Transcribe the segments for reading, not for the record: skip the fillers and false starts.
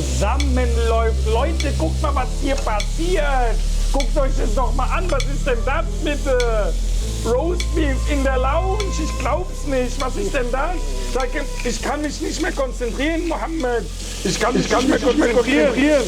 zusammenläuft. Leute, guckt mal, was hier passiert. Guckt euch das doch mal an. Was ist denn das bitte? Roastbeef in der Lounge. Ich glaub's nicht. Was ist denn das? Ich kann mich nicht mehr konzentrieren, Mohammed. Ich kann mich nicht mehr konzentrieren.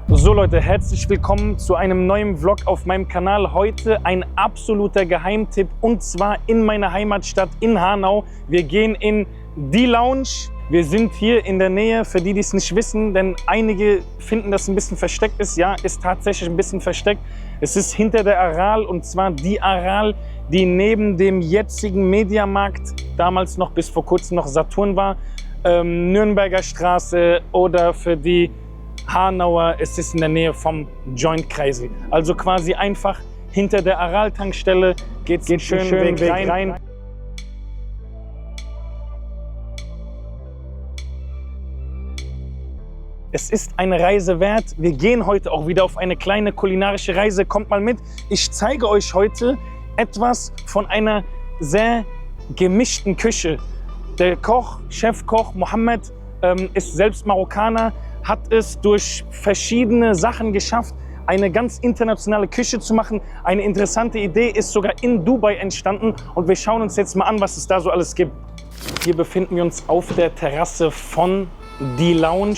So Leute, herzlich willkommen zu einem neuen Vlog auf meinem Kanal. Heute ein absoluter Geheimtipp und zwar in meiner Heimatstadt in Hanau. Wir gehen in die Lounge. Wir sind hier in der Nähe, für die, die es nicht wissen, denn einige finden, dass es ein bisschen versteckt ist. Ja, ist tatsächlich ein bisschen versteckt. Es ist hinter der Aral und zwar die Aral, die neben dem jetzigen Mediamarkt, damals noch bis vor kurzem noch Saturn war, Nürnberger Straße oder für die Hanauer, es ist in der Nähe vom Joint Kreisel. Also quasi einfach hinter der Aral-Tankstelle geht schön Weg rein. Es ist eine Reise wert. Wir gehen heute auch wieder auf eine kleine kulinarische Reise. Kommt mal mit. Ich zeige euch heute etwas von einer sehr gemischten Küche. Der Koch, Chefkoch Mohammed, ist selbst Marokkaner, hat es durch verschiedene Sachen geschafft, eine ganz internationale Küche zu machen. Eine interessante Idee ist sogar in Dubai entstanden und wir schauen uns jetzt mal an, was es da so alles gibt. Hier befinden wir uns auf der Terrasse von die Lounge.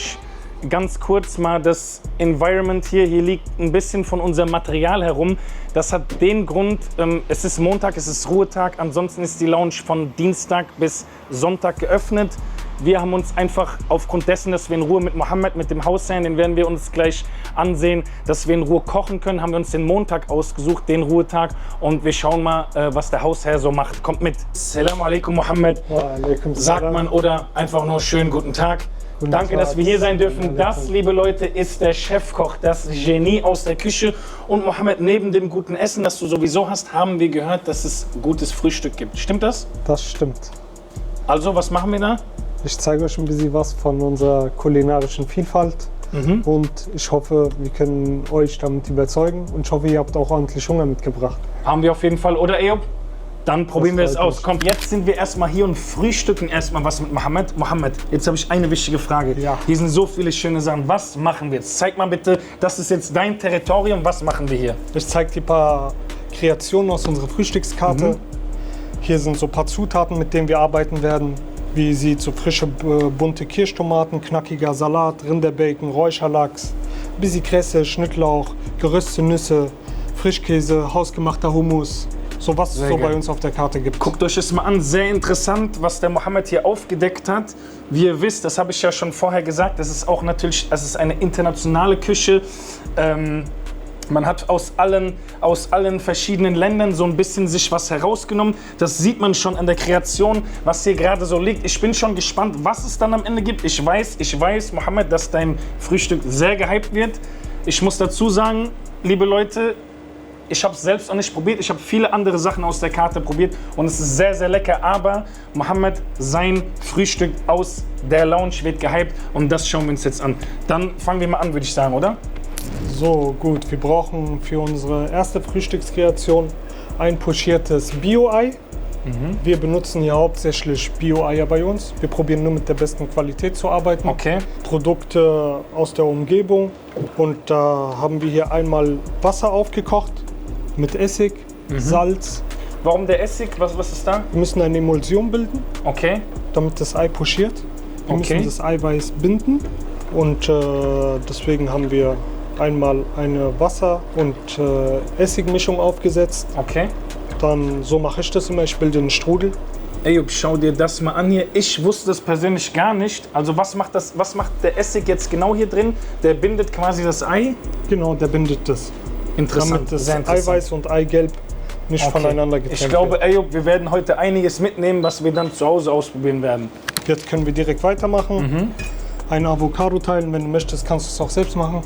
Ganz kurz mal das Environment hier. Hier liegt ein bisschen von unserem Material herum. Das hat den Grund, es ist Montag, es ist Ruhetag. Ansonsten ist die Lounge von Dienstag bis Sonntag geöffnet. Wir haben uns einfach aufgrund dessen, dass wir in Ruhe mit Mohammed, mit dem Hausherrn, den werden wir uns gleich ansehen, dass wir in Ruhe kochen können, haben wir uns den Montag ausgesucht, den Ruhetag. Und wir schauen mal, was der Hausherr so macht. Kommt mit. Assalamu alaikum, Mohammed. Sagt man oder einfach nur schönen guten Tag. Danke, dass wir hier sein dürfen. Das, liebe Leute, ist der Chefkoch, das Genie aus der Küche. Und Mohammed, neben dem guten Essen, das du sowieso hast, haben wir gehört, dass es gutes Frühstück gibt. Stimmt das? Das stimmt. Also, was machen wir da? Ich zeige euch ein bisschen was von unserer kulinarischen Vielfalt. Und ich hoffe, wir können euch damit überzeugen. Und ich hoffe, ihr habt auch ordentlich Hunger mitgebracht. Haben wir auf jeden Fall, oder Eyob? Dann probieren wir es aus. Komm, jetzt sind wir erstmal hier und frühstücken erstmal was mit Mohammed. Mohammed, jetzt habe ich eine wichtige Frage. Ja. Hier sind so viele schöne Sachen. Was machen wir jetzt? Zeig mal bitte, das ist jetzt dein Territorium. Was machen wir hier? Ich zeige dir ein paar Kreationen aus unserer Frühstückskarte. Hier sind so ein paar Zutaten, mit denen wir arbeiten werden. Wie sieht so frische, bunte Kirschtomaten, knackiger Salat, Rinderbacon, Räucherlachs, bisschen Kresse, Schnittlauch, geröstete Nüsse, Frischkäse, hausgemachter Hummus. So was es so bei uns auf der Karte gibt. Guckt euch das mal an, sehr interessant, was der Mohammed hier aufgedeckt hat. Wie ihr wisst, das habe ich ja schon vorher gesagt, das ist auch natürlich, das ist eine internationale Küche. Man hat aus allen verschiedenen Ländern so ein bisschen sich was herausgenommen. Das sieht man schon an der Kreation, was hier gerade so liegt. Ich bin schon gespannt, was es dann am Ende gibt. Ich weiß, Mohammed, dass dein Frühstück sehr gehypt wird. Ich muss dazu sagen, liebe Leute, ich habe es selbst noch nicht probiert. Ich habe viele andere Sachen aus der Karte probiert und es ist sehr, sehr lecker. Aber Mohammed, sein Frühstück aus der Lounge wird gehypt und das schauen wir uns jetzt an. Dann fangen wir mal an, würde ich sagen, oder? So, gut. Wir brauchen für unsere erste Frühstückskreation ein pochiertes Bio-Ei. Wir benutzen hier hauptsächlich Bio-Eier bei uns. Wir probieren nur mit der besten Qualität zu arbeiten. Okay. Produkte aus der Umgebung. Und da haben wir hier einmal Wasser aufgekocht mit Essig, Salz. Warum der Essig? Was ist da? Wir müssen eine Emulsion bilden, Okay. damit das Ei pochiert. Wir müssen das Eiweiß binden. Und deswegen haben wir einmal eine Wasser- und Essigmischung aufgesetzt. Okay. Dann, so mache ich das immer, ich bilde einen Strudel. Eyüp, schau dir das mal an hier. Ich wusste das persönlich gar nicht. Also was macht der Essig jetzt genau hier drin? Der bindet quasi das Ei? Genau, der bindet das. Interessant, Damit das sehr interessant. Eiweiß und Eigelb nicht voneinander getrennt Ich glaube, wird. Eyüp, wir werden heute einiges mitnehmen, was wir dann zu Hause ausprobieren werden. Jetzt können wir direkt weitermachen. Ein Avocado teilen, wenn du möchtest, kannst du es auch selbst machen.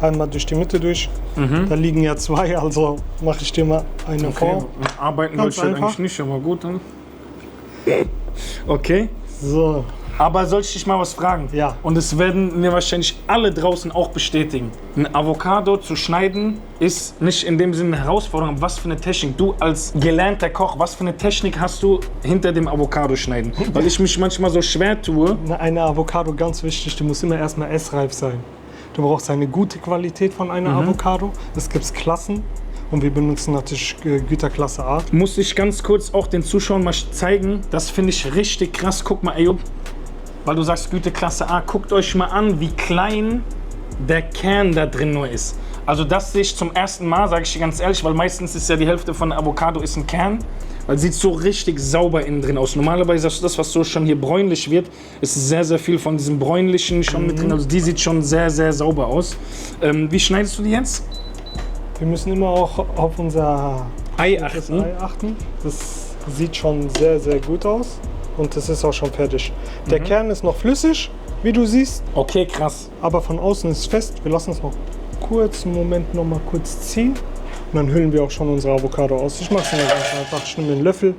Einmal durch die Mitte durch. Da liegen ja zwei, also mache ich dir mal eine vor. Arbeiten Ganz wollte ich einfach. eigentlich nicht, aber gut dann. Okay. So, Aber soll ich dich mal was fragen? Ja. Und das werden mir wahrscheinlich alle draußen auch bestätigen. Ein Avocado zu schneiden ist nicht in dem Sinne eine Herausforderung. Was für eine Technik? Du als gelernter Koch, was für eine Technik hast du hinter dem Avocado schneiden? Weil ich mich manchmal so schwer tue. Eine Avocado, ganz wichtig, die muss immer erstmal essreif sein. Du brauchst eine gute Qualität von einer Avocado. Es gibt Klassen und wir benutzen natürlich Güterklasse A. Muss ich ganz kurz auch den Zuschauern mal zeigen. Das finde ich richtig krass. Guck mal, Eyüp, weil du sagst Güteklasse A, guckt euch mal an, wie klein der Kern da drin nur ist. Also das sehe ich zum ersten Mal, sage ich dir ganz ehrlich, weil meistens ist ja die Hälfte von Avocado ist ein Kern. Weil sieht so richtig sauber innen drin aus. Normalerweise ist das, was so schon hier bräunlich wird, ist sehr, sehr viel von diesem bräunlichen schon mit drin. Also die sieht schon sehr, sehr sauber aus. Wie schneidest du die jetzt? Wir müssen immer auch auf unser Ei das achten. Ei achten. Das sieht schon sehr, sehr gut aus und das ist auch schon fertig. Der Kern ist noch flüssig, wie du siehst, Okay, krass. aber von außen ist fest. Wir lassen es noch kurz, einen Moment noch mal kurz ziehen. Und dann hüllen wir auch schon unsere Avocado aus. Ich mache es ganz einfach. Ich nehme einen Löffel,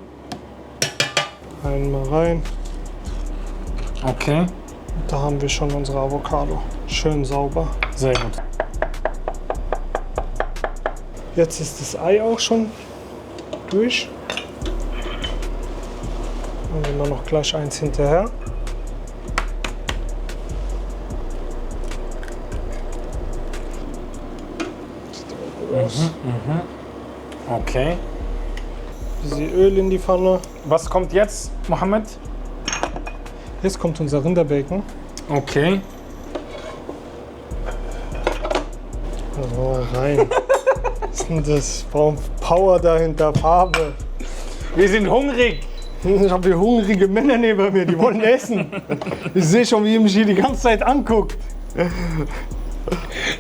einmal rein. Okay, Da haben wir schon unsere Avocado. Schön sauber. sehr gut. Jetzt ist das Ei auch schon durch. Dann nehmen wir noch gleich eins hinterher. Okay. Bisschen Öl in die Pfanne. Was kommt jetzt, Mohammed? Jetzt kommt unser Rinderbacon. Okay. So, rein. Was ist denn das? Warum Power dahinter? Farbe. Wir sind hungrig. Ich habe hier hungrige Männer neben mir, die wollen essen. Ich sehe schon, wie ihr mich hier die ganze Zeit anguckt.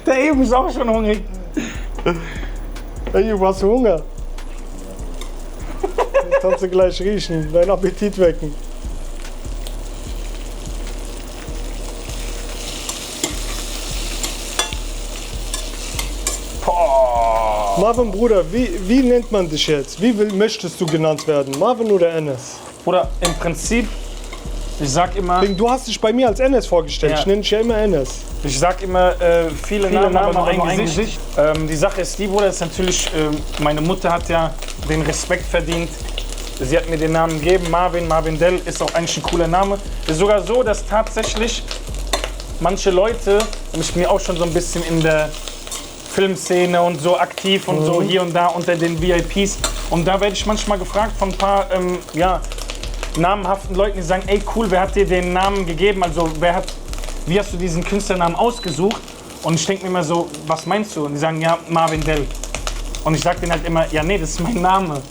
Der Eyüp ist auch schon hungrig. Hey, du hast Hunger. Das kannst du gleich riechen, deinen Appetit wecken. Boah. Marvin, Bruder, wie nennt man dich jetzt? Möchtest du genannt werden? Marvin oder Enes? Oder im Prinzip, ich sag immer, Du hast dich bei mir als Enes vorgestellt. Ja. Ich nenne dich ja immer Enes. viele Namen, aber nur ein Gesicht. Die Sache ist die, Bruder, ist natürlich, meine Mutter hat ja den Respekt verdient. Sie hat mir den Namen gegeben, Marvin Dell ist auch eigentlich ein cooler Name. Ist sogar so, dass tatsächlich manche Leute, und ich bin ja auch schon so ein bisschen in der Filmszene und so aktiv und so hier und da unter den VIPs. Und da werde ich manchmal gefragt von ein paar namhaften Leuten, die sagen, ey cool, wer hat dir den Namen gegeben? Also wie hast du diesen Künstlernamen ausgesucht? Und ich denke mir immer so, was meinst du? Und die sagen, ja, Marvin Dell. Und ich sage denen halt immer, ja nee, das ist mein Name.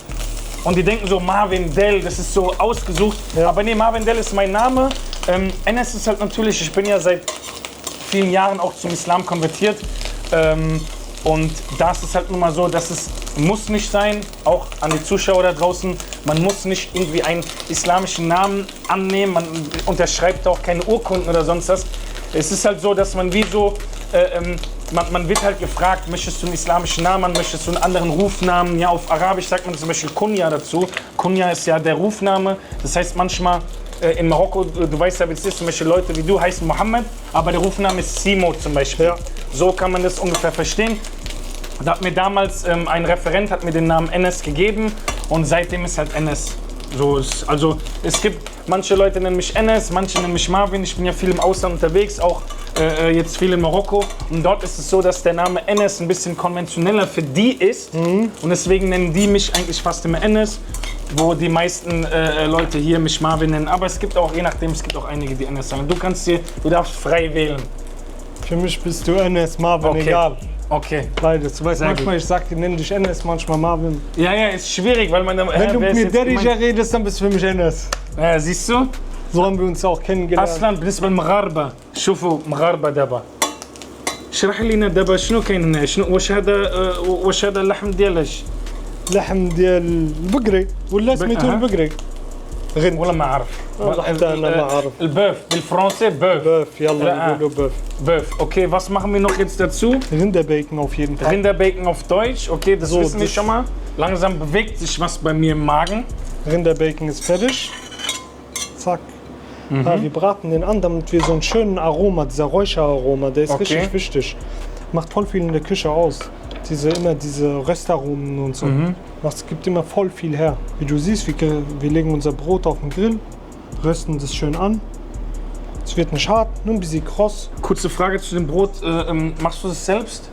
Und die denken so, Marvin Dell, das ist so ausgesucht. Ja. Aber nee, Marvin Dell ist mein Name. Enes ist halt natürlich, ich bin ja seit vielen Jahren auch zum Islam konvertiert. Und da ist es halt nun mal so, dass es muss nicht sein, auch an die Zuschauer da draußen, man muss nicht irgendwie einen islamischen Namen annehmen, man unterschreibt auch keine Urkunden oder sonst was. Es ist halt so, dass man wie so, man wird halt gefragt, möchtest du einen islamischen Namen, möchtest du einen anderen Rufnamen? Ja, auf Arabisch sagt man zum Beispiel Kunya dazu. Kunya ist ja der Rufname, das heißt manchmal in Marokko, du weißt ja, wie es ist, zum Beispiel Leute wie du heißen Mohammed, aber der Rufname ist Simo zum Beispiel. Ja. So kann man das ungefähr verstehen. Da hat mir damals ein Referent hat mir den Namen Enes gegeben und seitdem ist halt Enes. Also es gibt, manche Leute nennen mich Enes, manche nennen mich Marvin. Ich bin ja viel im Ausland unterwegs, auch jetzt viel in Marokko. Und dort ist es so, dass der Name Enes ein bisschen konventioneller für die ist. Und deswegen nennen die mich eigentlich fast immer Enes, wo die meisten Leute hier mich Marvin nennen. Aber es gibt auch, je nachdem, es gibt auch einige, die Enes sagen. Du darfst frei wählen. Für mich bist du Enes, Marvin, Okay. egal. Okay. Beides. Du weißt, Sehr manchmal, gut. ich sag, die nennen dich Enes, manchmal Marvin. Ja, ist schwierig, weil man dann. Wenn du mit mir Derija redest, dann bist du für mich Enes. siehst du? So haben wir uns auch kennengelernt. اصلا بالنسبه للمغاربه شوفوا مغاربه دابا اشرح لنا دابا شنو كاين هنا واش هذا اللحم ديالاش لحم ديال البقري ولا سميتو أها. البقري غنت ولا ما عرف والله حتى أنا ما أعرف. البوف بالفرنسي بوف بöf يلا لا. نقولوا بöf Böf. Okay, was machen wir noch jetzt dazu? Rinderbacon auf jeden Fall. Rinderbacon auf Deutsch. Okay, das So, wissen wir das- schon mal. Langsam bewegt sich was bei mir im Magen. Rinderbacon ist fertig. Zack. Ja, wir braten den an, damit wir so einen schönen Aroma, dieser Räucheraroma, der ist Okay. richtig wichtig. Macht voll viel in der Küche aus. Immer diese Röstaromen und so. Das gibt immer voll viel her. Wie du siehst, wir legen unser Brot auf den Grill, rösten das schön an. Es wird nicht hart, nur ein bisschen kross. Kurze Frage zu dem Brot. Machst du das selbst?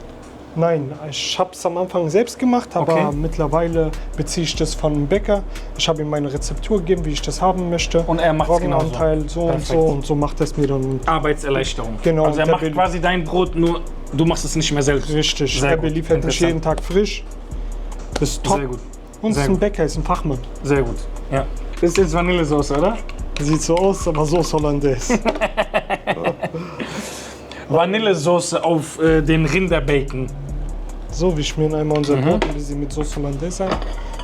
Nein, ich habe es am Anfang selbst gemacht, aber Okay. mittlerweile beziehe ich das von einem Bäcker. Ich habe ihm meine Rezeptur gegeben, wie ich das haben möchte. Und er macht's Roggenanteil so Perfekt. und so macht es mir dann. Arbeitserleichterung. Genau, Also er der macht will- quasi dein Brot, nur du machst es nicht mehr selbst. Richtig, Sehr er gut, beliefert mich interessant. jeden Tag frisch. Das ist top. Sehr gut. Und es sehr ist ein gut. Bäcker, ist ein Fachmann. Sehr gut. Ja. Das ist jetzt Vanillesoße, oder? Sieht so aus, aber so Hollandaise. Vanillesoße auf den Rinderbacon. So, wir schmieren einmal unser Brot ein bisschen mit Sauce Hollandaise ein.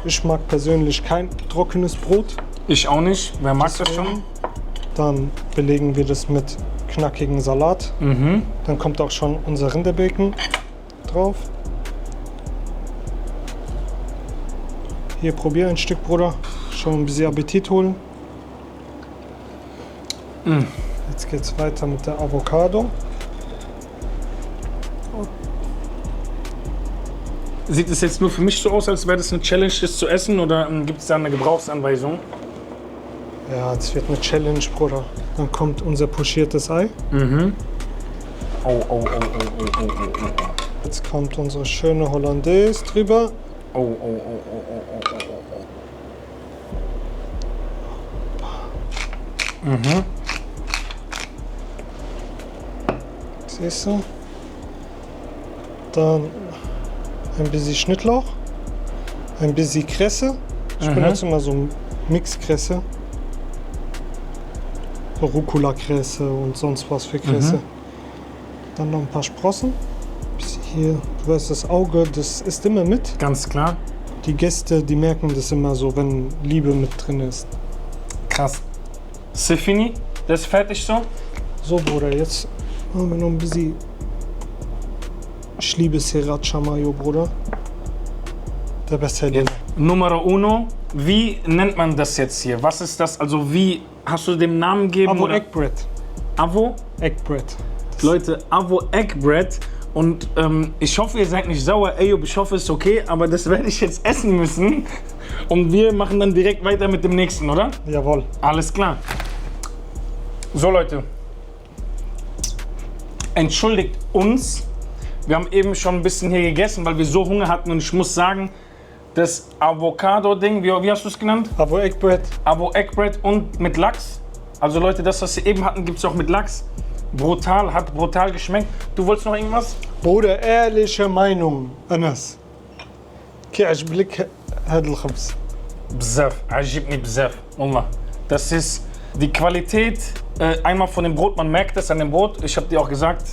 Ich mag persönlich kein trockenes Brot. Ich auch nicht. Wer mag das schon? Dann belegen wir das mit knackigen Salat. Dann kommt auch schon unser Rinderbacon drauf. Hier, probier ein Stück, Bruder. Schon ein bisschen Appetit holen. Jetzt geht's weiter mit der Avocado. Sieht es jetzt nur für mich so aus, als wäre das eine Challenge, das zu essen? Oder gibt es da eine Gebrauchsanweisung? Ja, das wird eine Challenge, Bruder. Dann kommt unser pochiertes Ei. Oh. Jetzt kommt unsere schöne Hollandaise drüber. Oh. Siehst du? Dann ein bisschen Schnittlauch, ein bisschen Kresse. Ich benutze immer so Mixkresse. So Rucola-Kresse und sonst was für Kresse. Dann noch ein paar Sprossen. Bisschen hier, du weißt, das Auge, das isst immer mit. Ganz klar. Die Gäste, die merken das immer so, wenn Liebe mit drin ist. Krass. C'est fini? Das ist fertig so? So, Bruder, jetzt machen wir noch ein bisschen. Ich liebe Sriracha Mayo, Bruder. Der Bestseller. Numero uno. Wie nennt man das jetzt hier? Was ist das? Also wie hast du dem Namen gegeben? Avo oder? Egg Bread. Avo? Egg Bread. Leute, Avo Egg Bread. Und ich hoffe, ihr seid nicht sauer. Eyüp, ich hoffe, es ist okay. Aber das werde ich jetzt essen müssen. Und wir machen dann direkt weiter mit dem nächsten, oder? Jawohl. Alles klar. So, Leute. Entschuldigt uns. Wir haben eben schon ein bisschen hier gegessen, weil wir so Hunger hatten. Und ich muss sagen, das Avocado-Ding, wie hast du es genannt? Avo Egg Bread. Avo Egg Bread und mit Lachs. Also Leute, das, was wir eben hatten, gibt es auch mit Lachs. Brutal, hat brutal geschmeckt. Du wolltest noch irgendwas? Bruder, ehrliche Meinung. Anas. كيعجبك هذا الخبز؟ Bzaf, عجبني bzaf. Wallah. Das ist die Qualität, einmal von dem Brot, man merkt es an dem Brot. Ich habe dir auch gesagt,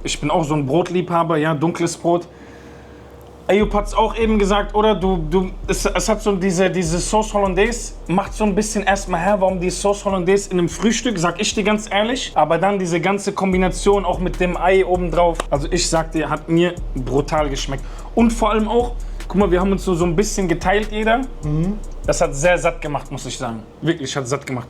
ich bin auch so ein Brotliebhaber, ja, dunkles Brot. Eyüp hat es auch eben gesagt, oder? Es hat so diese Sauce Hollandaise, macht so ein bisschen erstmal her, warum die Sauce Hollandaise in einem Frühstück, sag ich dir ganz ehrlich. Aber dann diese ganze Kombination auch mit dem Ei obendrauf. Also ich sag dir, hat mir brutal geschmeckt. Und vor allem auch, guck mal, wir haben uns so ein bisschen geteilt jeder. Das hat sehr satt gemacht, muss ich sagen. Wirklich, hat satt gemacht.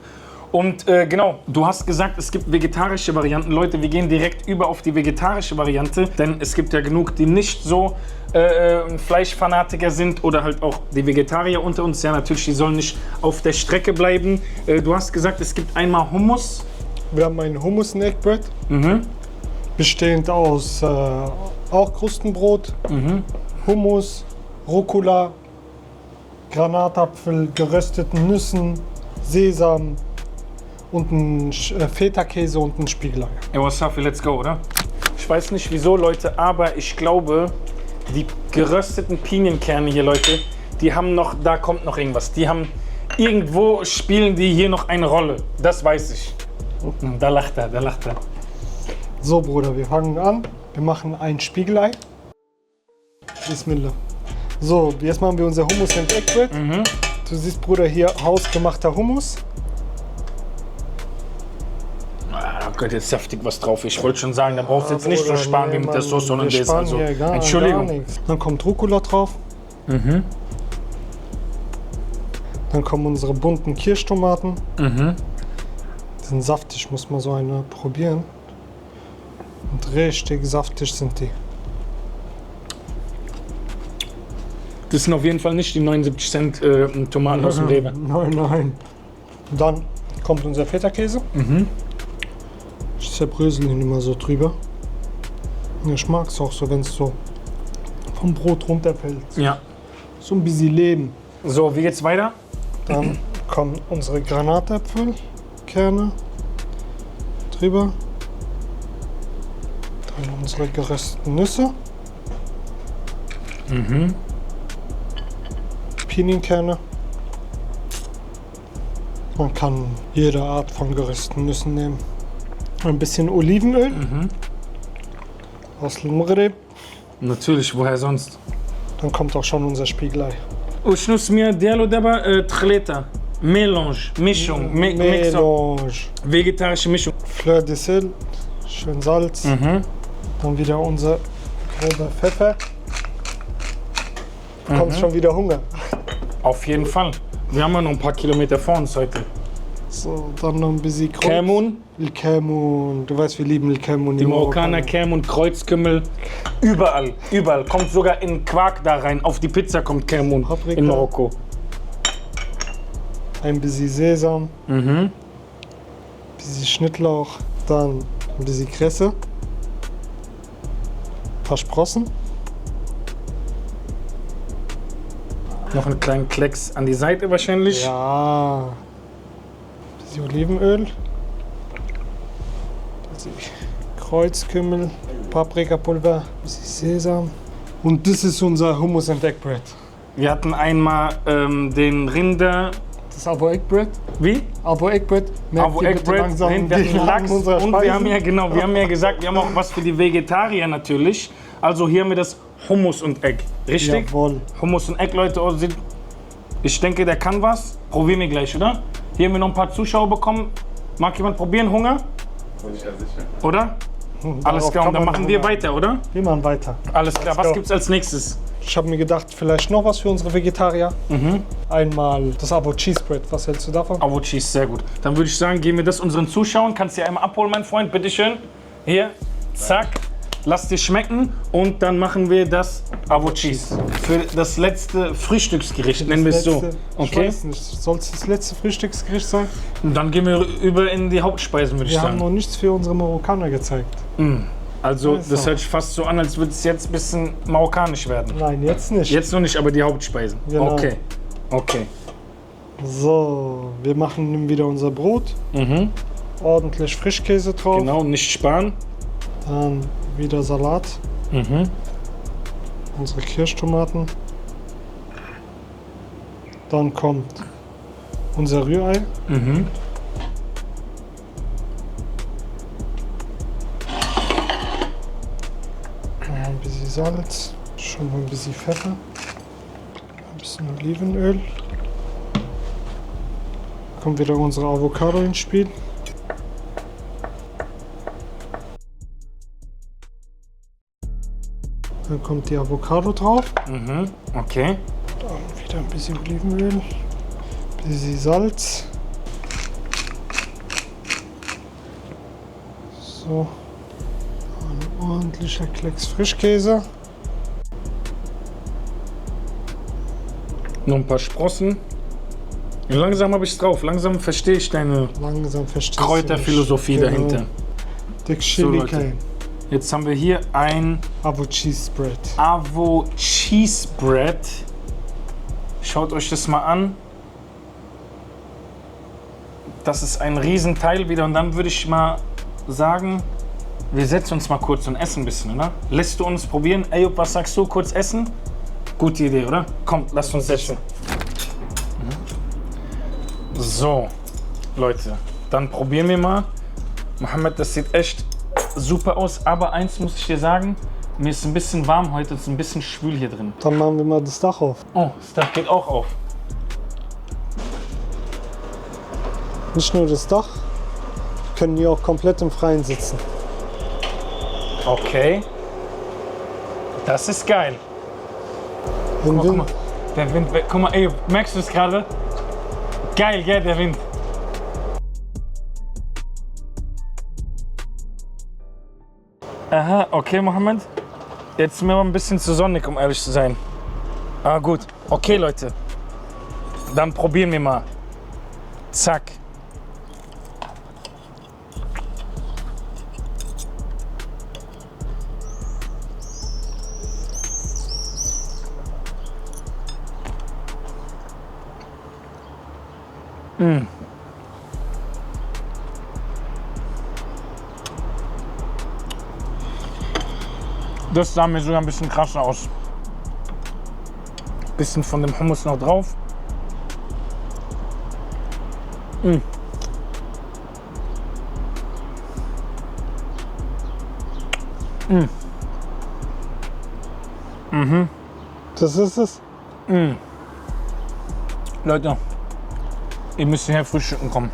Und genau, du hast gesagt, es gibt vegetarische Varianten. Leute, wir gehen direkt über auf die vegetarische Variante, denn es gibt ja genug, die nicht so Fleischfanatiker sind oder halt auch die Vegetarier unter uns. Ja, natürlich, die sollen nicht auf der Strecke bleiben. Du hast gesagt, es gibt einmal Hummus. Wir haben ein Hummus and Egg Bread. Bestehend aus auch Krustenbrot, Hummus, Rucola, Granatapfel, gerösteten Nüssen, Sesam und ein Feta-Käse und ein Spiegelei. Ey, Wasafi, let's go, oder? Ich weiß nicht wieso, Leute, aber ich glaube, die gerösteten Pinienkerne hier, Leute, die haben noch, da kommt noch irgendwas. Die haben, irgendwo spielen die hier noch eine Rolle. Das weiß ich. Da lacht er, da lacht er. So, Bruder, wir fangen an. Wir machen ein Spiegelei. Bismillah. So, jetzt machen wir unser Hummus and Egg Bread. Du siehst, Bruder, hier hausgemachter Hummus. Ah, Gott, jetzt saftig was drauf. Ich wollte schon sagen, da brauchst du jetzt nicht so Bruder, sparen wie nee, mit der Mann, Sauce wir Hollandaise. sparen Also, hier gar Entschuldigung. nichts. Dann kommt Rucola drauf. Dann kommen unsere bunten Kirschtomaten. Die sind saftig, muss man so eine probieren. Und richtig saftig sind die. Das sind auf jeden Fall nicht die 79 Cent Tomaten aus dem Rewe. Nein, nein. Dann kommt unser Feta-Käse. Ich zerbrösel ihn immer so drüber. Ich mag es auch so, wenn es so vom Brot runterfällt. Ja. So ein bisschen Leben. So, wie geht's weiter? Dann kommen unsere Granatäpfelkerne drüber. Dann unsere gerösteten Nüsse. Pinienkerne. Man kann jede Art von gerösteten Nüssen nehmen. Ein bisschen Olivenöl aus Maghreb. Natürlich, woher sonst? Dann kommt auch schon unser Spiegelei. وشنو اسمها ديالو دابا تخليطه ميلونج ميشung Melange. vegetarische Mischung. Fleur de sel. Schön Salz. Dann wieder unser grober Pfeffer. Kommt schon wieder Hunger. Auf jeden Fall. Wir haben ja noch ein paar Kilometer vor uns heute. So, dann noch ein bisschen Kreuz. Kermun, Kemun. Du weißt, wir lieben Kemun. die Marokkaner, Kermun, Kreuzkümmel, überall, überall. Kommt sogar in Quark da rein. Auf die Pizza kommt Kermun Paprika. in Marokko. Ein bisschen Sesam. Ein bisschen Schnittlauch. Dann ein bisschen Kresse. Ein paar Sprossen. Noch einen kleinen Klecks an die Seite wahrscheinlich. Ja. Ein bisschen Olivenöl. Ein bisschen Kreuzkümmel. Paprikapulver. Ein bisschen Sesam. Und das ist unser Hummus and Egg Bread. Wir hatten einmal den Rinder. Das ist Avo Egg Bread. Wie? Avo Egg Bread. Merkt Avo ihr Egg bitte Bread, langsam wir die hatten Namen Lachs unserer und wir haben Speisen? ja genau, wir haben ja gesagt, wir haben auch was für die Vegetarier natürlich. Also hier haben wir das Hummus und Egg, richtig? Jawohl. Hummus und Egg, Leute, oh, ich denke, der kann was. Probieren wir gleich, oder? Hier haben wir noch ein paar Zuschauer bekommen. Mag jemand probieren? Hunger? Bin ich ja sicher. Oder? Alles Darauf klar, kann und dann man machen wir Hunger. weiter, oder? Wir machen weiter. Alles klar, was go. gibt's als nächstes? Ich habe mir gedacht, vielleicht noch was für unsere Vegetarier. Einmal das Avo Cheese Bread. Was hältst du davon? Avo Cheese, sehr gut. Dann würde ich sagen, geben wir das unseren Zuschauern. Kannst du ja einmal abholen, mein Freund, bitteschön. Hier, zack. Lass dir schmecken und dann machen wir das Avo Cheese. Für das letzte Frühstücksgericht, nennen wir es so. Ich Okay? weiß nicht. Soll es das letzte Frühstücksgericht sein? Und dann gehen wir über in die Hauptspeisen, würde ich Wir haben noch sagen. nichts für unsere Marokkaner gezeigt. Also, Also. das hört sich fast so an, als würde es jetzt ein bisschen marokkanisch werden. Nein, jetzt nicht. Jetzt noch nicht, aber die Hauptspeisen. Genau. Okay. Okay. So, wir machen nun wieder unser Brot. Ordentlich Frischkäse drauf. Genau, nicht sparen. Dann wieder Salat. Unsere Kirschtomaten. Dann kommt unser Rührei. Ein bisschen Salz. Schon mal ein bisschen Pfeffer. Ein bisschen Olivenöl. Kommt wieder unsere Avocado ins Spiel. Dann kommt die Avocado drauf. Okay. Dann wieder ein bisschen Olivenöl. Ein bisschen Salz. So. Ein ordentlicher Klecks Frischkäse. Noch ein paar Sprossen. Langsam habe ich es drauf. Langsam verstehe ich deine Langsam verstehst Kräuterphilosophie du mich. dahinter. Dick So, Chili Leute. Cane. Jetzt haben wir hier ein Avo Cheese Bread. Avo Cheese Bread. Schaut euch das mal an. Das ist ein Riesenteil wieder und dann würde ich mal sagen, wir setzen uns mal kurz und essen ein bisschen, oder? Lässt du uns probieren? Eyüp, was sagst du? Kurz essen? Gute Idee, oder? Komm, lasst uns setzen. So, Leute, dann probieren wir mal. Mohammed, das sieht echt super aus, aber eins muss ich dir sagen, mir ist ein bisschen warm heute, es ist ein bisschen schwül hier drin. Dann machen wir mal das Dach auf. Oh, das Dach geht auch auf. Nicht nur das Dach, können hier auch komplett im Freien sitzen. Okay. Das ist geil. Im Guck Wind. mal, der Wind, guck mal, ey, merkst du es gerade? Geil, gell, der Wind. Aha, okay, Mohammed. Jetzt ist mir aber ein bisschen zu sonnig, um ehrlich zu sein. Ah, gut. Okay, Leute. Dann probieren wir mal. Zack. Das sah mir sogar ein bisschen krasser aus. Bisschen von dem Hummus noch drauf. Das ist es. Leute, ihr müsst hierher frühstücken kommen.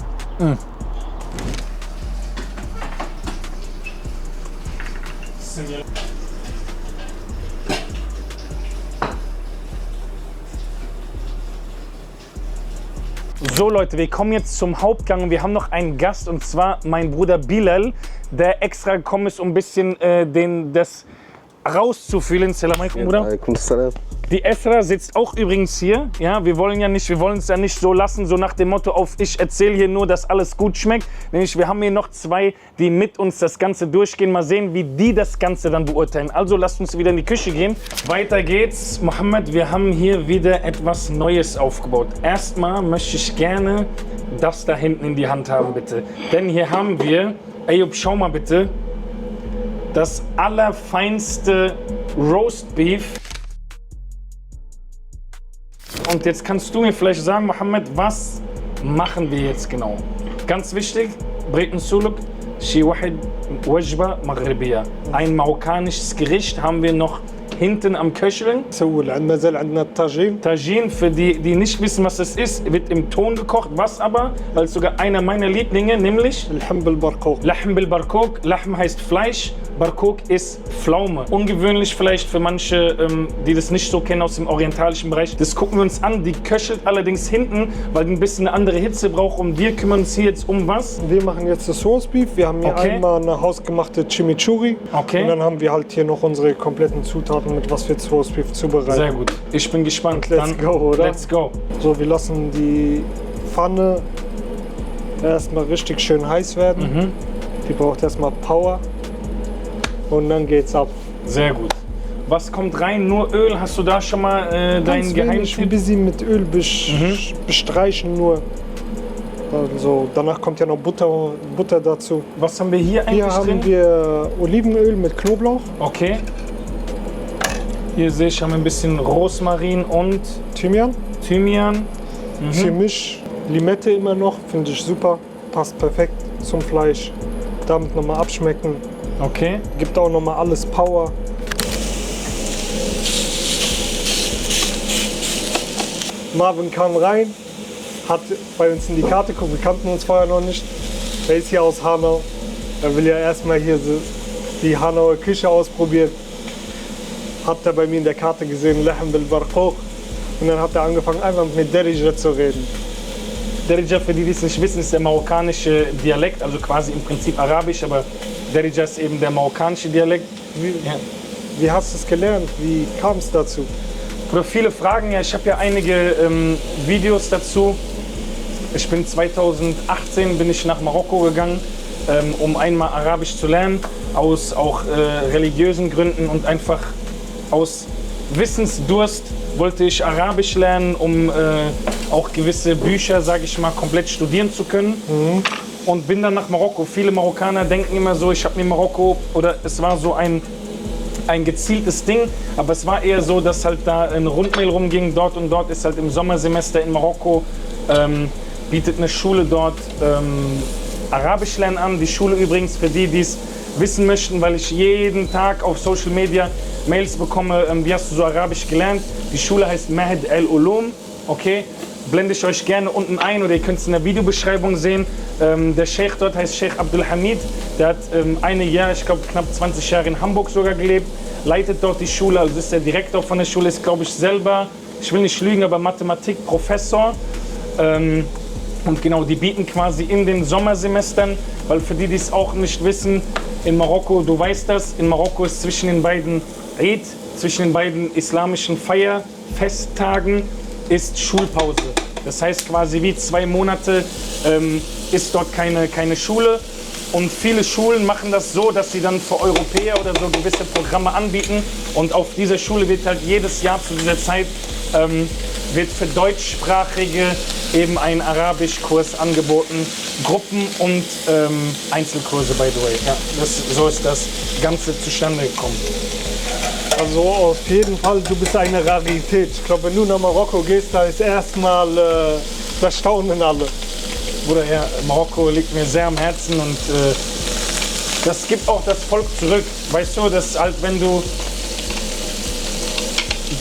So Leute, wir kommen jetzt zum Hauptgang und wir haben noch einen Gast und zwar mein Bruder Bilal, der extra gekommen ist, um ein bisschen das rauszufühlen. Salam alaikum, Bruder. Alaikum salam. Die Esra sitzt auch übrigens hier. Ja, wir wollen es ja nicht so lassen, so nach dem Motto auf, ich erzähle hier nur, dass alles gut schmeckt. Nämlich, wir haben hier noch zwei, die mit uns das Ganze durchgehen. Mal sehen, wie die das Ganze dann beurteilen. Also lasst uns wieder in die Küche gehen. Weiter geht's. Mohammed, wir haben hier wieder etwas Neues aufgebaut. Erstmal möchte ich gerne das da hinten in die Hand haben, bitte. Denn hier haben wir, Ayub, schau mal bitte, das allerfeinste Roast Beef. Und jetzt kannst du mir vielleicht sagen, Mohammed, was machen wir jetzt genau? Ganz wichtig, Breten Suluk, Shi Wahid Wajba Maghribiya. Ein marokkanisches Gericht haben wir noch hinten am Köcheln. Tagine, für die, die nicht wissen, was das ist, wird im Ton gekocht. Was aber, weil es sogar einer meiner Lieblinge, nämlich Lahm bil Barqouq. Lahm bil Barqouq. Lahm heißt Fleisch, Barqouq ist Pflaume. Ungewöhnlich vielleicht für manche, die das nicht so kennen aus dem orientalischen Bereich. Das gucken wir uns an. Die köchelt allerdings hinten, weil die ein bisschen eine andere Hitze braucht. Und wir kümmern uns hier jetzt um was? Wir machen jetzt das Roastbeef. Wir haben hier einmal eine hausgemachte Chimichurri. Okay. Und dann haben wir halt hier noch unsere kompletten Zutaten, mit was wir das Roastbeef zubereiten. Sehr gut. Ich bin gespannt. Let's go, oder? Let's go. So, wir lassen die Pfanne erstmal richtig schön heiß werden. Die braucht erstmal Power. Und dann geht's ab. Sehr gut. Was kommt rein? Nur Öl? Hast du da schon mal deinen Ganz wenig, ein Geheimtipp? bisschen mit Öl bestreichen nur. Also, danach kommt ja noch Butter dazu. Was haben wir hier eigentlich Hier haben drin? wir Olivenöl mit Knoblauch, Okay. Hier sehe ich, haben wir ein bisschen Rosmarin und Thymian, Thymian. Chimisch, Limette immer noch, finde ich super. Passt perfekt zum Fleisch. Damit nochmal abschmecken. Okay. Gibt auch nochmal alles Power. Marvin kam rein, hat bei uns in die Karte geguckt, wir kannten uns vorher noch nicht. Er ist hier aus Hanau. Er will ja erstmal hier so die Hanauer Küche ausprobieren. Hat er bei mir in der Karte gesehen, Lahm bil Barqouq. Und dann hat er angefangen, einfach mit Derija zu reden. Derija, für die, die es nicht wissen, ist der marokkanische Dialekt, also quasi im Prinzip arabisch, aber Derija ist eben der marokkanische Dialekt. Wie hast du es gelernt? Wie kam es dazu? Oder viele fragen ja, ich habe ja einige Videos dazu. Ich bin 2018 bin ich nach Marokko gegangen, um einmal Arabisch zu lernen, aus auch religiösen Gründen und einfach aus Wissensdurst wollte ich Arabisch lernen, um auch gewisse Bücher, sage ich mal, komplett studieren zu können. Und bin dann nach Marokko. Viele Marokkaner denken immer so, ich habe mir Marokko, oder es war so ein gezieltes Ding, aber es war eher so, dass halt da eine Rundmail rumging, dort und dort ist halt im Sommersemester in Marokko, bietet eine Schule dort Arabisch lernen an. Die Schule übrigens, für die, die es wissen möchten, weil ich jeden Tag auf Social Media Mails bekomme, wie hast du so Arabisch gelernt? Die Schule heißt Mahd al-Ulum, okay? Blende ich euch gerne unten ein oder ihr könnt es in der Videobeschreibung sehen. Der Sheikh dort heißt Sheikh Abdul Hamid, der hat einige Jahre, ich glaube knapp 20 Jahre in Hamburg sogar gelebt, leitet dort die Schule, also ist der Direktor von der Schule, ist glaube ich selber, ich will nicht lügen, aber Mathematikprofessor. Und genau, die bieten quasi in den Sommersemestern, weil für die, die es auch nicht wissen, in Marokko, du weißt das, in Marokko ist zwischen den beiden Eid, zwischen den beiden islamischen Festtagen ist Schulpause. Das heißt quasi wie 2 Monate ist dort keine Schule. Und viele Schulen machen das so, dass sie dann für Europäer oder so gewisse Programme anbieten. Und auf dieser Schule wird halt jedes Jahr zu dieser Zeit wird für Deutschsprachige eben ein Arabischkurs angeboten. Gruppen- und Einzelkurse, by the way. Ja, so ist das Ganze zustande gekommen. Also auf jeden Fall, du bist eine Rarität. Ich glaube, wenn du nach Marokko gehst, da ist erstmal das Staunen alle. Bruder, ja, Marokko liegt mir sehr am Herzen und das gibt auch das Volk zurück. Weißt du, dass halt, wenn du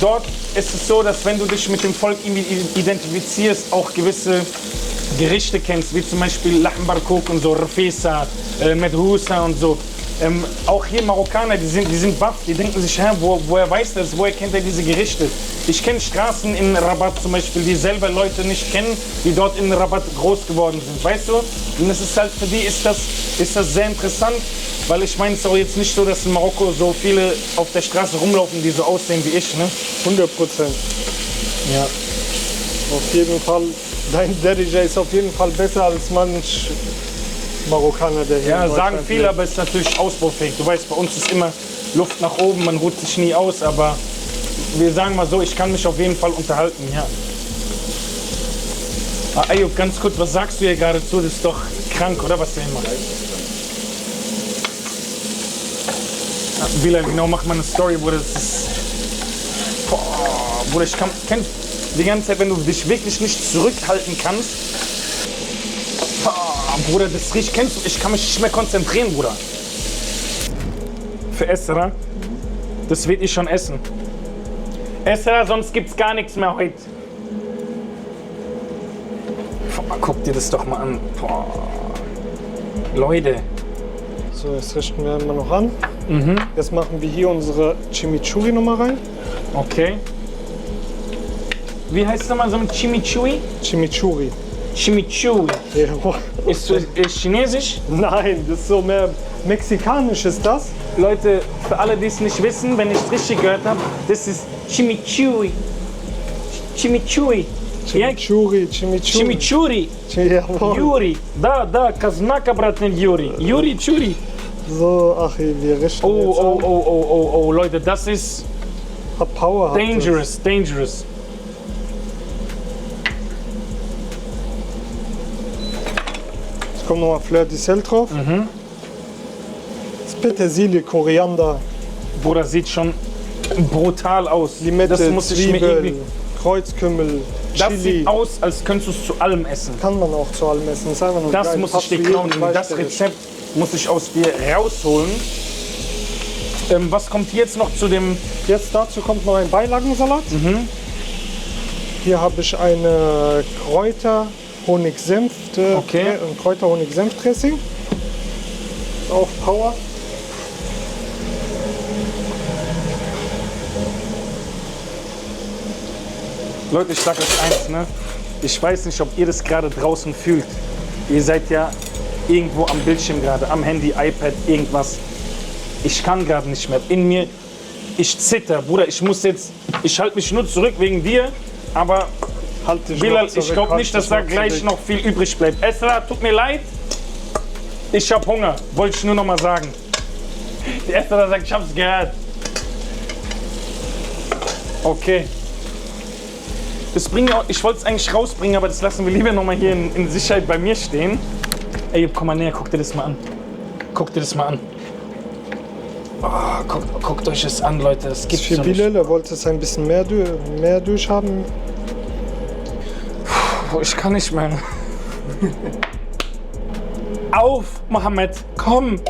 dort ist es so, dass wenn du dich mit dem Volk identifizierst, auch gewisse Gerichte kennst, wie zum Beispiel Lahm Barkouk und so, Rfesa, Medhusa und so. Auch hier Marokkaner, die sind baff, die denken sich, woher weiß das, woher kennt er diese Gerichte? Ich kenne Straßen in Rabat zum Beispiel, die selber Leute nicht kennen, die dort in Rabat groß geworden sind, weißt du? Und es ist halt für die ist das sehr interessant, weil ich meine, es ist auch jetzt nicht so, dass in Marokko so viele auf der Straße rumlaufen, die so aussehen wie ich, ne? 100%. Ja. Auf jeden Fall, dein Derija ist auf jeden Fall besser als manch Marokkaner, der hier Ja, in sagen Deutschland viele, lebt. aber es ist natürlich ausbaufähig. Du weißt, bei uns ist immer Luft nach oben, man ruht sich nie aus, aber wir sagen mal so, ich kann mich auf jeden Fall unterhalten, ja. Ayub, ganz kurz, was sagst du hier gerade zu? Das ist doch krank, oder was der hier macht? Bilal, genau, macht mal eine Story, Bruder, das ist... Boah, Bruder, ich kenn die ganze Zeit, wenn du dich wirklich nicht zurückhalten kannst. Bruder, das riecht, kennst du, ich kann mich nicht mehr konzentrieren, Bruder. Für Esra, das will ich schon essen. Esra, sonst gibt's gar nichts mehr heute. Boah, guck dir das doch mal an. Boah. Leute. So, jetzt richten wir immer noch an. Jetzt machen wir hier unsere Chimichurri nochmal rein. Okay. Wie heißt es nochmal so ein Chimichurri? Chimichurri. Chimichurri. Ja. Ist chinesisch? Nein, das ist so mehr mexikanisch ist das. Leute, für alle, die es nicht wissen, wenn ich es richtig gehört habe, das ist Chimichurri. Chimichurri. Chimichurri, Chimichurri. Chimichurri. Jawohl. Юрий. Да, Казнака, братный Юрий. Юрий, Чури. So, Achi, wir richten jetzt an. Oh, Leute, das ist Hat Power. Hat dangerous. Jetzt kommt nochmal Fleur de Sel drauf. Das Petersilie, Koriander, Bruder, sieht schon brutal aus. Limette, das muss ich mir Zwiebel, irgendwie. Kreuzkümmel, Das Chili. sieht aus, als könntest du es zu allem essen. Kann man auch zu allem essen. Das ist einfach nur Das geil. muss Passt ich dir für jeden klauen. Das Fleischgericht. Rezept muss ich aus dir rausholen. Was kommt jetzt noch zu dem? Jetzt dazu kommt noch ein Beilagensalat. Hier habe ich eine Kräuter-Honig-Senf, Okay. ein Kräuter-Honig-Senf-Dressing. Auch Power. Leute, ich sag euch eins, ne? Ich weiß nicht, ob ihr das gerade draußen fühlt. Ihr seid ja irgendwo am Bildschirm gerade, am Handy, iPad, irgendwas. Ich kann gerade nicht mehr. In mir, ich zitter, Bruder. Ich halte mich nur zurück wegen dir, aber Halt dich Bilal, noch zurück, ich glaube halt nicht, dass dich da noch gleich zurück. noch viel übrig bleibt. Esra, tut mir leid. Ich hab Hunger, wollte ich nur noch mal sagen. Die Esra sagt, ich hab's gehört. Okay. Ich wollte es eigentlich rausbringen, aber das lassen wir lieber noch mal hier in Sicherheit bei mir stehen. Ey, komm mal näher, guck dir das mal an. Guck dir das mal an. Oh, guckt euch das an, Leute. Das gibt's Für doch nicht. Bilal, er wollte es ein bisschen mehr durchhaben. Ich kann nicht mehr. Auf, Mohammed, komm.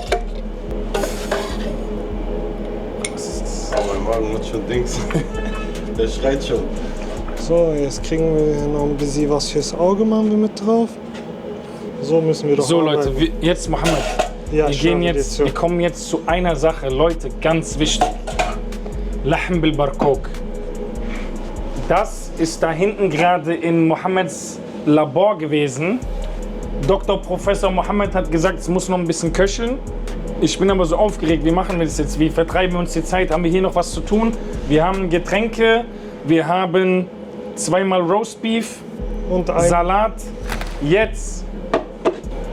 Mein Magen macht schon Dings. Der schreit schon. So, jetzt kriegen wir hier noch ein bisschen was fürs Auge, machen wir mit drauf. So müssen wir doch So, arbeiten. Leute, jetzt Mohammed. Ja, Wir kommen jetzt zu einer Sache, Leute, ganz wichtig. Lahm bil Barkouk. Das ist da hinten gerade in Mohammeds Labor gewesen. Dr. Professor Mohammed hat gesagt, es muss noch ein bisschen köcheln. Ich bin aber so aufgeregt. Wie machen wir das jetzt? Wie vertreiben wir uns die Zeit? Haben wir hier noch was zu tun? Wir haben Getränke, wir haben zweimal Roastbeef, Und ein Salat. Jetzt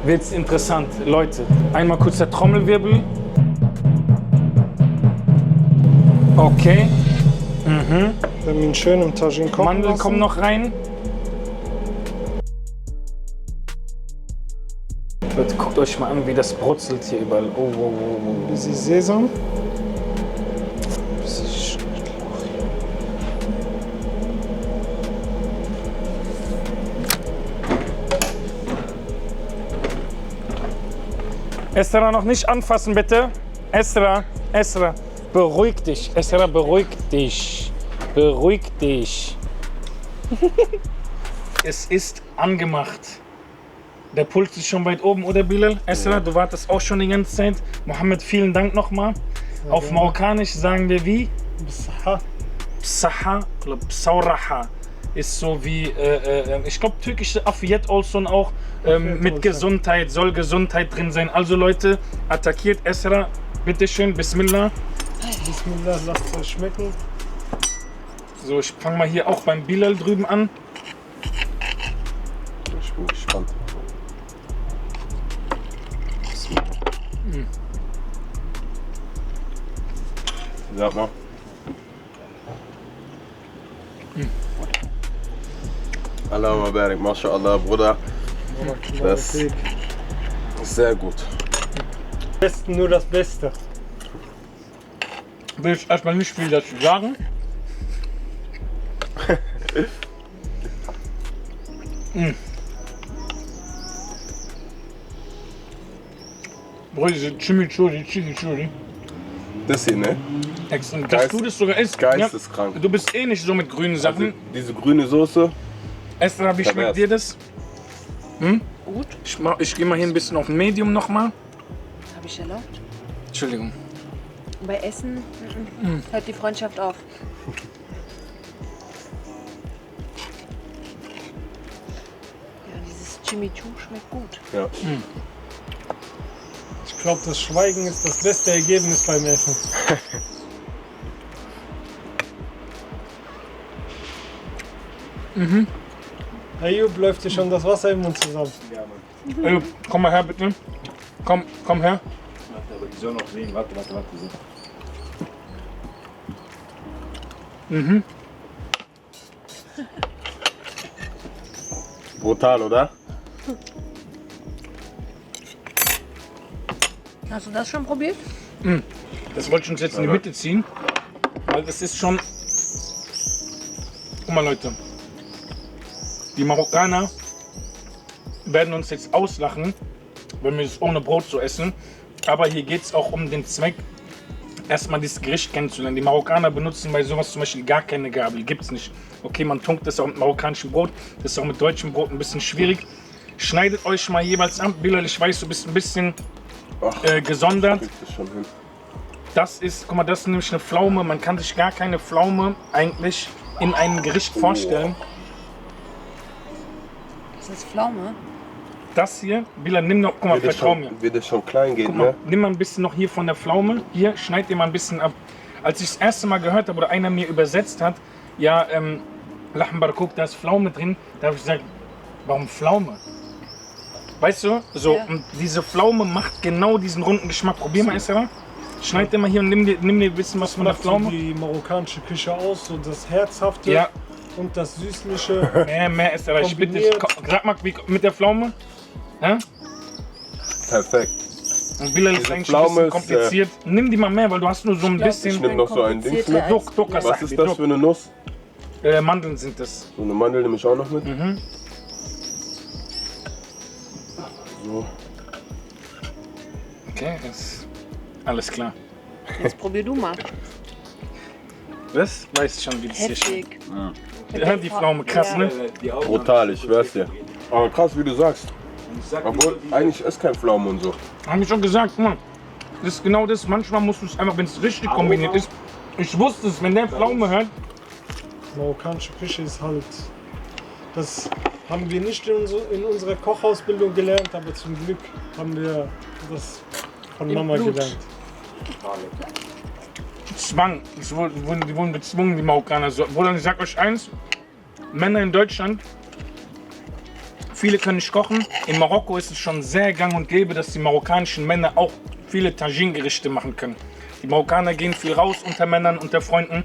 wird's interessant. Leute, einmal kurz der Trommelwirbel. Okay, wir haben ihn schön im Tagine kochen Mandeln lassen. kommen noch rein. Leute, guckt euch mal an, wie das brutzelt hier überall. Oh, oh, oh, oh. Ein bisschen Sesam. Esra, noch nicht anfassen, bitte. Esra, beruhig dich. Esra, beruhig dich. Beruhig dich. Es ist angemacht. Der Puls ist schon weit oben, oder Bilal? Esra, du wartest auch schon die ganze Zeit. Mohammed, vielen Dank nochmal. Auf Marokkanisch sagen wir wie? Bisha. Psaha oder Psauraha. Ist so wie, ich glaube, türkische Afiyet also auch mit also. Gesundheit, soll Gesundheit drin sein. Also Leute, attackiert Esra, bitteschön, Bismillah. Bismillah, lasst es euch schmecken. So, ich fange mal hier auch beim Bilal drüben an. Ich bin gespannt. Sag mal. Allahumma barik, mashallah, Bruder. Das ist sehr gut. Am besten nur das Beste. Will ich erstmal nicht viel dazu sagen. Bruder, diese Chimichurri. Das hier, ne? Extra. Dass Geist- du das sogar isst. Geisteskrank. Ja, du bist eh nicht so mit grünen Also, Sachen. diese grüne Soße, Esra, wie schmeckt pervers. dir das? Gut, Ich gehe mal hier ein bisschen auf Medium nochmal. habe ich erlaubt. Entschuldigung. Bei Essen hört die Freundschaft auf. Ja, dieses Chimichurri schmeckt gut. ja. Ich glaube, das Schweigen ist das beste Ergebnis beim Essen. Ayub, läuft dir schon das Wasser im Mund zusammen? Ey, komm mal her, bitte. Komm her. Aber die sollen noch sehen. Warte. Brutal, oder? Hast du das schon probiert? Das wollte ich uns jetzt in die Mitte ziehen. Weil das ist schon. Guck mal, Leute. Die Marokkaner werden uns jetzt auslachen, wenn wir es ohne Brot so essen. Aber hier geht es auch um den Zweck, erstmal dieses Gericht kennenzulernen. Die Marokkaner benutzen bei sowas zum Beispiel gar keine Gabel, gibt es nicht. Okay, man tunkt das auch mit marokkanischem Brot, das ist auch mit deutschem Brot ein bisschen schwierig. Schneidet euch mal jeweils ab. Bilal, ich weiß, du bist ein bisschen Ach, gesondert. kriegt das schon hin. Das ist, guck mal, das ist nämlich eine Pflaume. Man kann sich gar keine Pflaume eigentlich in einem Gericht vorstellen. Das ist Pflaume. Das hier, Bilal, nimm noch, guck mal, vertrau mir. Wie das schon klein geht, Guck mal, ne? nimm mal ein bisschen noch hier von der Pflaume. Hier, schneid dir mal ein bisschen ab. Als ich das erste Mal gehört habe oder einer mir übersetzt hat, ja, Lachen Barakuk, da ist Pflaume drin, da habe ich gesagt, warum Pflaume? Weißt du, so, Ja. und diese Pflaume macht genau diesen runden Geschmack. Probier mal, Esra. Schneid dir mal hier und nimm dir ein bisschen was von der Macht so Pflaume. die marokkanische Küche aus, so das Herzhafte Ja, und das Süßliche. mehr Esra. Ich bitte dich, Kombiniert. sag mal, wie, mit der Pflaume. Ja? Perfekt. Und Bilal ist Diese eigentlich Pflaume ein bisschen ist, kompliziert. Nimm die mal mehr, weil du hast nur so ein glaub, bisschen. Ich nehme noch so ein Ding mit. Duck, Was ist das für eine Nuss? Mandeln sind das. So eine Mandel nehme ich auch noch mit. Mhm. So. Okay, ist alles klar. Jetzt probier du mal. Das weiß schon, wie das hier schmeckt. Heftig. Ja, die Pflaume, krass, ne? Brutal, ich schwör's dir. Aber krass, wie du sagst. Obwohl, eigentlich ist kein Pflaumen und so. Hab ich schon gesagt, guck mal. Das ist genau das. Manchmal musst du es einfach, wenn es richtig kombiniert ist. Ich wusste es, wenn der Pflaume hört. Marokkanische Küche ist halt. Das haben wir nicht in unserer Kochausbildung gelernt, aber zum Glück haben wir das von Mama Blut. gelernt. Zwang. Die wurden gezwungen, die Marokkaner. So, Bruder, ich sag euch eins, Männer in Deutschland, viele können nicht kochen. In Marokko ist es schon sehr gang und gäbe, dass die marokkanischen Männer auch viele Tagine-Gerichte machen können. Die Marokkaner gehen viel raus unter Männern, unter Freunden,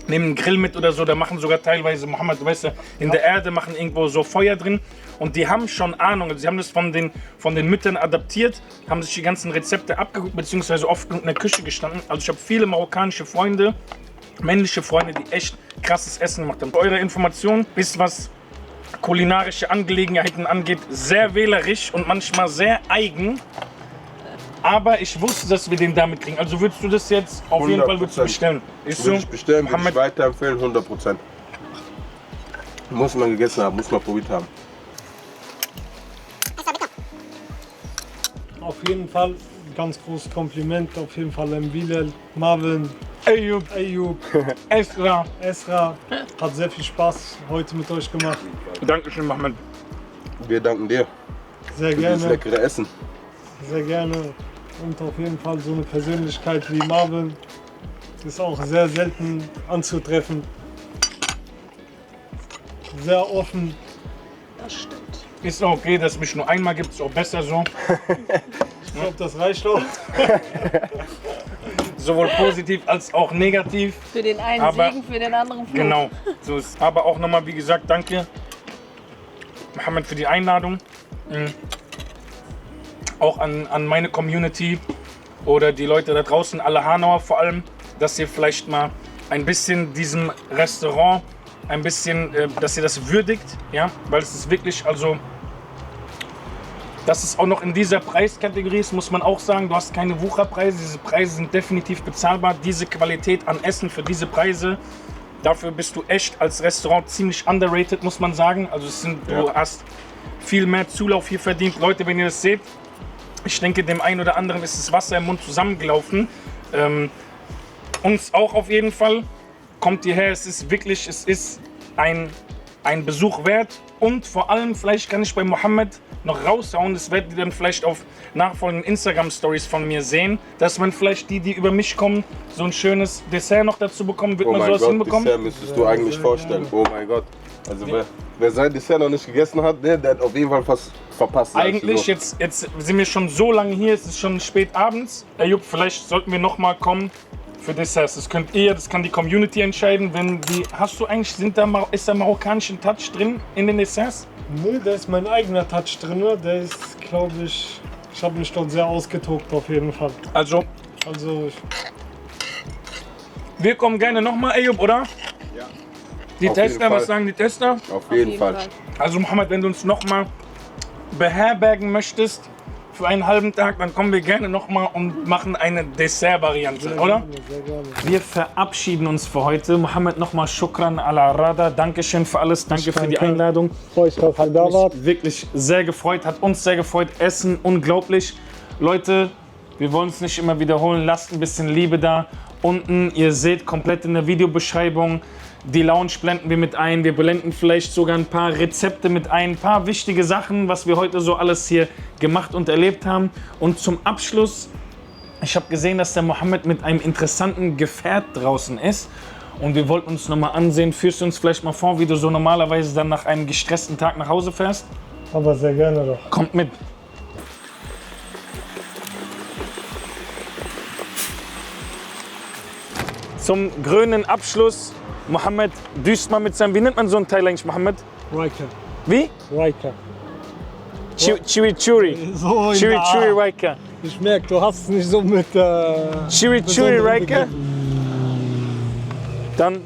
nehmen einen Grill mit oder so, da machen sogar teilweise, Mohammed, du weißt ja, in der Erde machen irgendwo so Feuer drin und die haben schon Ahnung, also sie haben das von den Müttern adaptiert, haben sich die ganzen Rezepte abgeguckt, beziehungsweise oft in der Küche gestanden. Also ich habe viele marokkanische Freunde, männliche Freunde, die echt krasses Essen gemacht haben. Eure Information ist, was kulinarische Angelegenheiten angeht, sehr wählerisch und manchmal sehr eigen. Aber ich wusste, dass wir den damit kriegen. Also würdest du das jetzt auf jeden Fall würdest du bestellen? Ist Würde so? ich bestellen, würde ich Mohammed, weiterempfehlen, 100%. Muss man gegessen haben, muss man probiert haben. Auf jeden Fall ganz großes Kompliment. Auf jeden Fall an Bilal, Marvin, Eyüp, Ayub, Esra. Esra. Hat sehr viel Spaß heute mit euch gemacht. Dankeschön, Mohammed. Wir danken dir Sehr für dieses gerne, leckere Essen. sehr gerne. Und auf jeden Fall so eine Persönlichkeit wie Marvin ist auch sehr selten anzutreffen. Sehr offen. Das stimmt. Ist auch okay, dass es mich nur einmal gibt, ist auch besser so. Ich glaube, das reicht auch. Sowohl positiv als auch negativ. Für den einen Aber- Segen, für den anderen Fluch. Genau. So ist. Aber auch nochmal, wie gesagt, danke, Mohammed, für die Einladung. Auch an meine Community oder die Leute da draußen, alle Hanauer vor allem, dass ihr vielleicht mal ein bisschen diesem Restaurant, ein bisschen, dass ihr das würdigt, ja, weil es ist wirklich, also, dass es auch noch in dieser Preiskategorie ist, muss man auch sagen, du hast keine Wucherpreise, diese Preise sind definitiv bezahlbar, diese Qualität an Essen für diese Preise, dafür bist du echt als Restaurant ziemlich underrated, muss man sagen, also du hast viel mehr Zulauf hier verdient, Leute, wenn ihr das seht, ich denke, dem einen oder anderen ist das Wasser im Mund zusammengelaufen. Uns auch auf jeden Fall. Kommt hierher, es ist wirklich, es ist ein Besuch wert. Und vor allem, vielleicht kann ich bei Mohammed noch raushauen, das werdet ihr dann vielleicht auf nachfolgenden Instagram-Stories von mir sehen, dass man vielleicht die über mich kommen, so ein schönes Dessert noch dazu bekommen. Wird Oh man mein sowas Gott, hinbekommen? Dessert müsstest du eigentlich vorstellen. Oh mein Gott. Also wer sein Dessert noch nicht gegessen hat, der hat auf jeden Fall was verpasst. Eigentlich, So. jetzt sind wir schon so lange hier, es ist schon spät abends. Ayub, vielleicht sollten wir noch mal kommen für Desserts. Das könnt ihr, das kann die Community entscheiden. Wenn die, hast du eigentlich, ist da marokkanischen Touch drin in den Desserts? Nö, da ist mein eigener Touch drin. Der ist, glaube ich habe mich dort sehr ausgetobt auf jeden Fall. Also, Also wir kommen gerne noch mal, Ayub, oder? Ja. Die Auf Tester, jeden was Fall. sagen die Tester? Auf jeden Fall. Also Mohammed, wenn du uns noch mal beherbergen möchtest für einen halben Tag, dann kommen wir gerne noch mal und machen eine Dessert-Variante, oder? sehr gerne. Wir verabschieden uns für heute. Mohammed, nochmal Shukran ala Rada. Dankeschön für alles. Danke für die Danke. Einladung. Freue ich, dass ihr da wart. Mich wirklich sehr gefreut, hat uns sehr gefreut. Essen, unglaublich. Leute, wir wollen es nicht immer wiederholen. Lasst ein bisschen Liebe da. Unten, ihr seht komplett in der Videobeschreibung, die Lounge blenden wir mit ein. Wir blenden vielleicht sogar ein paar Rezepte mit ein. Ein paar wichtige Sachen, was wir heute so alles hier gemacht und erlebt haben. Und zum Abschluss, ich habe gesehen, dass der Mohammed mit einem interessanten Gefährt draußen ist. Und wir wollten uns nochmal ansehen. Führst du uns vielleicht mal vor, wie du so normalerweise dann nach einem gestressten Tag nach Hause fährst? Aber sehr gerne doch. Kommt mit. Zum grünen Abschluss, Mohammed düst mal mit seinem, wie nennt man so ein Teil eigentlich, Mohammed? Riker. Wie? Riker. Chiri. So, Chiri ja. Riker. Ich merke, du hast es nicht so mit Chiri besonderen Riker. Begriffen. Dann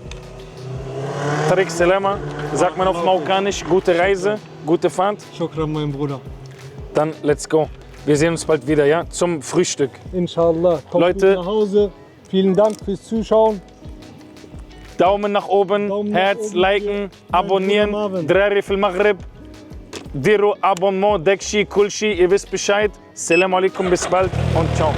Tariq Salama, sagt man auf Marokkanisch, gute Reise, gute Fahrt. Shukran, mein Bruder. Dann let's go. Wir sehen uns bald wieder, ja, zum Frühstück. Inshallah. Kommt Leute. gut nach Hause. Vielen Dank fürs Zuschauen. Daumen nach oben, Daumen nach Herz, oben. liken, abonnieren, Bruder Marvin. Drari fil Maghrib, Diro, Abonnement, Dekshi, Kulshi, ihr wisst Bescheid. Assalamu alaikum, bis bald und ciao.